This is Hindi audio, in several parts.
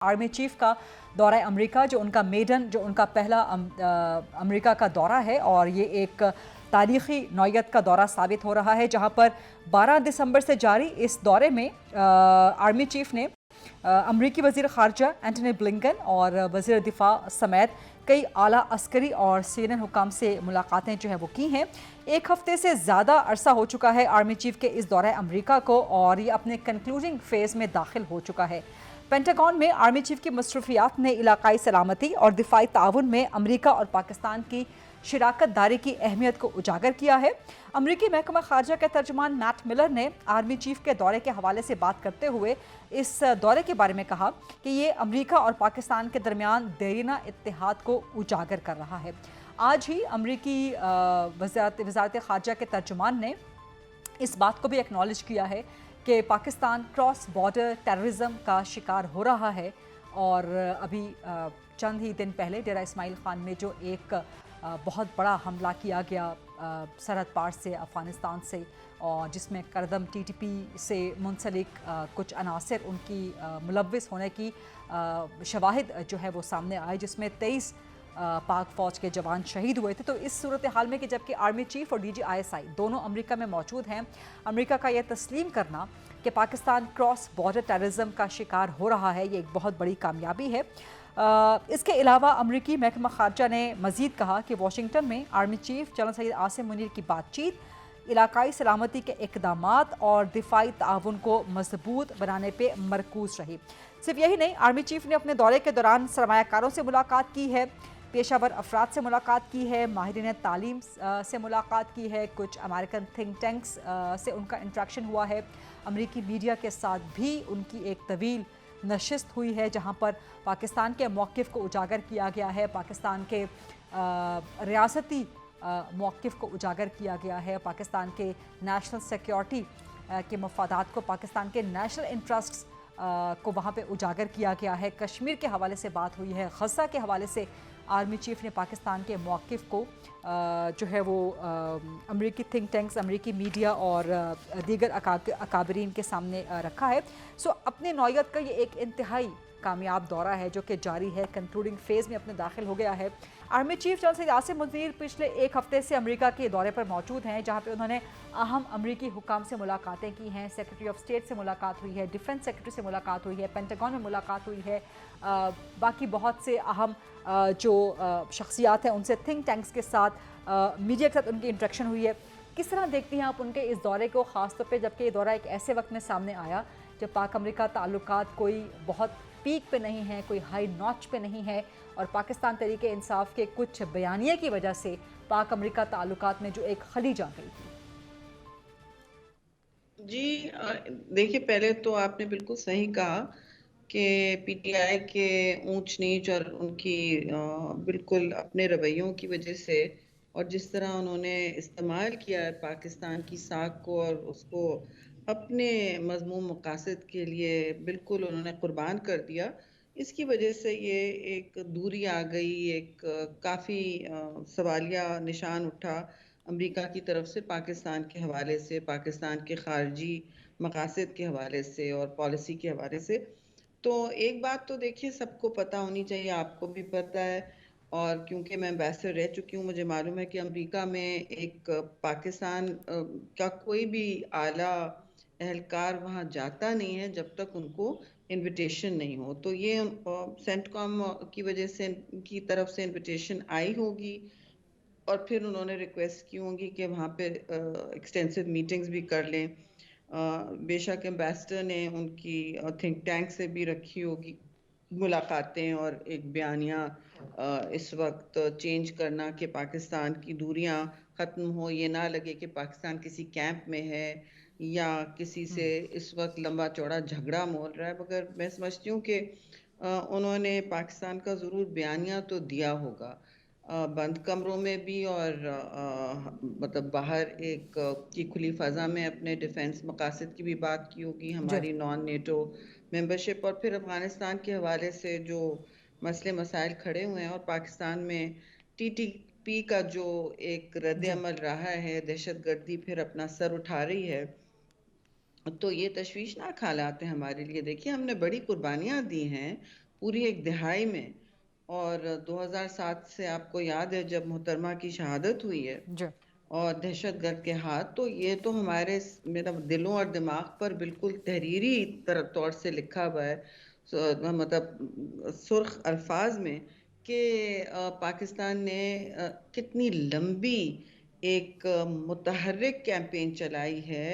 आर्मी चीफ का दौरा अमेरिका, जो उनका पहला अमेरिका का दौरा है, और ये एक तारीखी नौयत का दौरा साबित हो रहा है, जहां पर 12 दिसंबर से जारी इस दौरे में आर्मी चीफ ने अमरीकी वज़ीर ख़ारजा एंटनी ब्लिंकन और वज़ीर दिफा समेत कई आला अस्करी और सीनियर हुकाम से मुलाकातें जो है वो की हैं। एक हफ्ते से ज़्यादा अरसा हो चुका है आर्मी चीफ के इस दौरे अमरीका को, और ये अपने कंक्लूडिंग फेज़ में दाखिल हो चुका है। पेंटागन में आर्मी चीफ की मसरूफियात ने इलाकाई सलामती और दिफाई ताउन में अमरीका और पाकिस्तान की शराकत दारी की अहमियत को उजागर किया है। अमरीकी महकमा खारजा के तर्जुमान मैट मिलर ने आर्मी चीफ के दौरे के हवाले से बात करते हुए इस दौरे के बारे में कहा कि ये अमरीका और पाकिस्तान के दरमियान देरीना इत्तेहाद को उजागर कर रहा है। आज ही अमरीकी वजारत खारजा के तर्जुमान ने इस बात को भी एक्नॉलेज किया है कि पाकिस्तान क्रॉस बॉर्डर टेररिज्म का शिकार हो रहा है, और अभी चंद ही दिन पहले डेरा इस्माइल खान में जो एक बहुत बड़ा हमला किया गया सरहद पार से अफ़गानिस्तान से, और जिसमें करदम टीटीपी से मुंसलिक कुछ अनासर उनकी मुलव्विस होने की शवाहिद जो है वो सामने आए, जिसमें 23 पाक फ़ौज के जवान शहीद हुए थे। तो इस सूरत हाल में कि जबकि आर्मी चीफ और DGISI दोनों अमेरिका में मौजूद हैं, अमेरिका का यह तस्लीम करना कि पाकिस्तान क्रॉस बॉर्डर टेररिज्म का शिकार हो रहा है, ये एक बहुत बड़ी कामयाबी है। इसके अलावा अमरीकी महकमा खारजा ने मज़ीद कहा कि वाशिंगटन में army chief general Syed Asim Munir की बातचीत इलाकाई सलामती के इक़दामात और दिफाई ताउन को मजबूत बनाने पर मरकूज रही। सिर्फ यही नहीं, आर्मी चीफ ने अपने दौरे के दौरान सरमायाकारों से मुलाकात की है, पेशावर अफराद से मुलाकात की है, माहिरीन तालीम से मुलाकात की है, कुछ अमेरिकन थिंक टैंक्स से उनका इंट्रैक्शन हुआ है। अमरीकी मीडिया के साथ भी उनकी एक तवील नशिस्त हुई है, जहां पर पाकिस्तान के मौक़िफ़ को उजागर किया गया है, पाकिस्तान के रियासती मौक़िफ़ को उजागर किया गया है, पाकिस्तान के नेशनल सिक्योरिटी के मफादात को, पाकिस्तान के नेशनल इंटरेस्ट्स को वहाँ पे उजागर किया गया है। कश्मीर के हवाले से बात हुई है, गज़ा के हवाले से आर्मी चीफ ने पाकिस्तान के मौक़िफ़ को जो है वो अमरीकी थिंक टैंक्स, अमरीकी मीडिया और दीगर अकाबरीन के सामने रखा है। सो अपनी नौयत का ये एक इंतहाई कामयाब दौरा है जो कि जारी है, कंक्लूडिंग फेज़ में अपने दाखिल हो गया है। Army chief general Syed Asim Munir पिछले एक हफ्ते से अमेरिका के दौरे पर मौजूद हैं, जहां पे उन्होंने अहम अमरीकी हुकाम से मुलाकातें की हैं, सेक्रेटरी ऑफ स्टेट से मुलाकात हुई है, डिफेंस सेक्रेटरी से मुलाकात हुई है, पेंटागन में मुलाकात हुई है, बाकी बहुत से अहम जो शख्सियात हैं उनसे, थिंक टैंक्स के साथ, मीडिया के साथ उनकी इंट्रैक्शन हुई है। किस तरह देखती हैं आप उनके इस दौरे को, ख़ासतौर पर जबकि ये दौरा एक ऐसे वक्त में सामने आया जब पाक अमेरिका ताल्लुकात कोई बहुत पीक पे नहीं है, कोई हाई नॉच पे नहीं है, और पाकिस्तान तहरीक इंसाफ के कुछ बयानिए की वजह से पाक अमेरिका ताल्लुकात में जो एक खलीज आ गई थी? जी, देखिए, पहले तो आपने बिल्कुल सही कहा कि पीटीआई के ऊंच नीच और उनकी बिल्कुल अपने रवैयों की वजह से, और जिस तरह उन्होंने इस्तेमाल किया है पाकिस्तान की साख को और उसको अपने मज़मूम मकासद के लिए बिल्कुल उन्होंने कुर्बान कर दिया, इसकी वजह से ये एक दूरी आ गई, एक काफ़ी सवालिया निशान उठा अमेरिका की तरफ से पाकिस्तान के हवाले से, पाकिस्तान के ख़ारजी मकासद के हवाले से और पॉलिसी के हवाले से। तो एक बात तो देखिए सबको पता होनी चाहिए, आपको भी पता है, और क्योंकि मैं एम्बेसडर रह चुकी हूँ, मुझे मालूम है कि अमेरिका में एक पाकिस्तान का कोई भी आला एहलकार वहाँ जाता नहीं है जब तक उनको इनविटेशन नहीं हो। तो ये सेंटकॉम की वजह से, की तरफ से इनविटेशन आई होगी, और फिर उन्होंने रिक्वेस्ट की होंगी कि वहाँ पे एक्सटेंसिव मीटिंग्स भी कर लें। बेशक एम्बेसडर ने उनकी थिंक टैंक से भी रखी होगी मुलाकातें और एक बयानिया इस वक्त चेंज करना कि पाकिस्तान की दूरियां ख़त्म हो, ये ना लगे कि पाकिस्तान किसी कैंप में है या किसी से इस वक्त लंबा चौड़ा झगड़ा मोल रहा है। मगर मैं समझती हूँ कि उन्होंने पाकिस्तान का ज़रूर बयानिया तो दिया होगा, बंद कमरों में भी, और मतलब बाहर एक की खुली फ़ज़ा में अपने डिफेंस मकासद की भी बात की होगी, जी। हमारी नॉन नेटो मेंबरशिप, और फिर अफ़गानिस्तान के हवाले से जो मसले मसाइल खड़े हुए हैं, और पाकिस्तान में टीटीपी का जो एक रद्द जी। अमल रहा है, दहशतगर्दी फिर अपना सर उठा रही है, तो ये तशवीशनाक हालात हैं हमारे लिए। देखिए, हमने बड़ी कुर्बानियाँ दी हैं, पूरी एक दिहाई में। और 2007 से आपको याद है जब मोहतरमा की शहादत हुई है जी। और दहशतगर्द के हाथ, तो ये तो हमारे मेरा दिलों और दिमाग पर बिल्कुल तहरीरी तौर से लिखा हुआ है, मतलब सुर्ख अल्फाज में, कि पाकिस्तान ने कितनी लंबी एक मुतहर्रिक कैंपेन चलाई है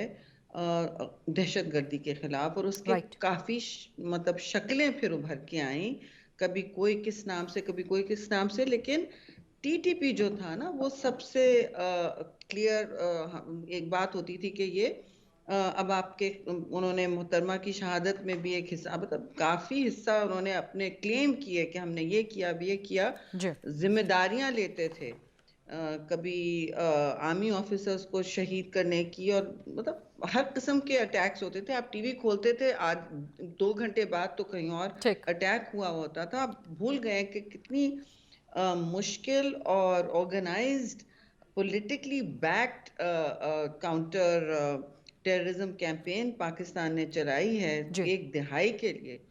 दहशतगर्दी के खिलाफ, और उसके राइट। काफी मतलब शक्लें फिर उभर के आई, कभी कोई किस नाम से कभी कोई किस नाम से, लेकिन टीटीपी जो था ना वो सबसे क्लियर एक बात होती थी कि ये अब आपके उन्होंने मोहतरमा की शहादत में भी एक हिस्सा, मतलब काफी हिस्सा उन्होंने अपने क्लेम किए कि हमने ये किया, अब ये किया, जी। जिम्मेदारियां लेते थे। कभी आर्मी ऑफिसर्स को शहीद करने की, और मतलब हर किस्म के अटैक्स होते थे, आप टीवी खोलते थे आज 2 घंटे बाद तो कहीं और ठीक। अटैक हुआ होता था। आप भूल गए कि कितनी मुश्किल और organized politically backed counter terrorism campaign Pakistan ने चलाई है जी। एक दिहाई के लिए।